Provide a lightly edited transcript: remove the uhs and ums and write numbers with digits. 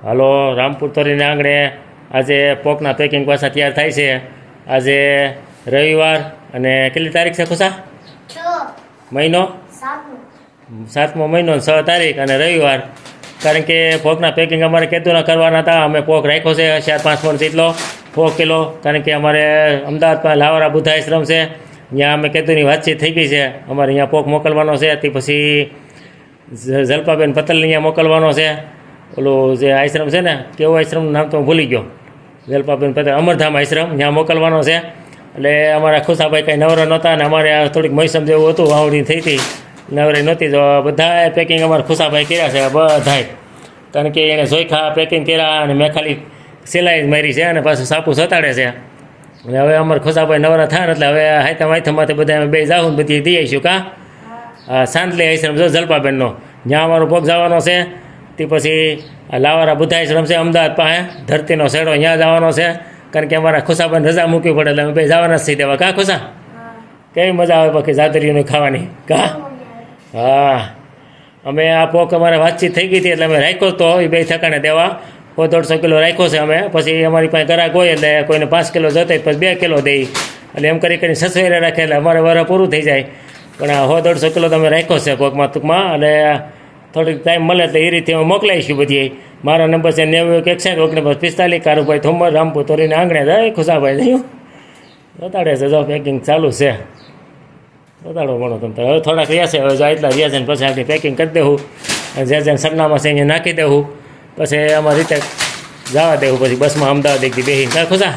હાલો રામપુર તોરીને આંગણે આજે પોકના પેકિંગ પાછા તૈયાર થાય છે. આજે રવિવાર અને કેટલી તારીખ છે ખુશા? મહિનો 7મો મહિનો 6 તારીખ અને રવિવાર. કારણ કે પોકના પેકિંગ અમારે કેદુના કરવાના હતા. અમે પોક રાખ્યો છે 4-5 મણ જેટલો, 4 કિલો. કારણ કે અમારે અમદાવાદમાં લાવરા બુદ્ધાશ્રમ છે, ત્યાં અમે કેદુની વાતચીત થઈ ગઈ છે. અમારે અહીંયા પોક મોકલવાનો છે. તે પછી જલપાબેન પટેલને અહીંયા મોકલવાનો છે. ઓલું જે આશ્રમ છે ને, કેવો આશ્રમનું નામ તો હું ભૂલી ગયો, જલપાબેન પટેલ અમરધામ આશ્રમ, ત્યાં મોકલવાનો છે. એટલે અમારા ખુશાભાઈ કંઈ નવરા નહોતા અને અમારે આ થોડીક મોસમ જેવું હતું, વાવડી થઈ હતી, નવરી નહોતી. તો બધાએ પેકિંગ અમારે ખુશાભાઈ કર્યા છે, બધાએ. કારણ કે એણે જોઈખા પેકિંગ કર્યા અને મેં ખાલી સિલાઈ મારી છે અને પાછું સાપુ સતાડે છે. અને હવે અમારે ખુશાભાઈ નવરા થાય એટલે હવે હાથમ હાથમાંથી બધા અમે બે જાઉં બધી દઈ આવીશું. કાં સાંતલી આશ્રમ જો જલપાબેનનો, જ્યાં અમારો પગ જવાનો છે. તે પછી લાવારા બુદ્ધાશ્રમ છે અમદાવાદ પાસે, ધરતીનો શેડો, ત્યાં જવાનો છે. કારણ કે અમારા ખુશાભાઈને રજા મૂકવી પડે એટલે અમે બે જવાના જ થઈ દેવા. કાં ખુશા? કેવી મજા આવે બાકી જાદરીઓને ખાવાની? કાં? હા, અમે આ પોક અમારે વાતચીત થઈ ગઈ હતી એટલે અમે રાખ્યો તો એ બે ઠેકાણે દેવા 150 કિલો રાખ્યો છે અમે. પછી અમારી પાસે ગ્રાહક હોય એટલે કોઈને 5 કિલો જોતા પછી 2 કિલો દઈ, એટલે એમ કરી કરીને સસવેરે રાખે એટલે અમારે વર પૂરું થઈ જાય. પણ આ 150 કિલો તમે રાખ્યો છે પોકમાં ટૂંકમાં, અને થોડીક ટાઈમ મળે એટલે એ રીતે અમે મોકલાવીશું બધી. મારા નંબર છે 91 61 45 કારુભાઈ થોમર, રામપુર તોરીને આંગણે. જાય ખુશાભાઈ નહીં બતાડે છે, જો પેકિંગ ચાલુ છે. બતાડો ભણો તમે. હવે થોડાક રહ્યા છે, હવે જો એટલા રહ્યા છે ને પછી આપણે પેકિંગ કરી દેવું. જે જેને સરનામા છે અહીંયા નાખી દેવું. પછી અમારી રીતે જવા દેવું. પછી બસમાં અમદાવાદ એકથી બેસીને. કાં ખુશા?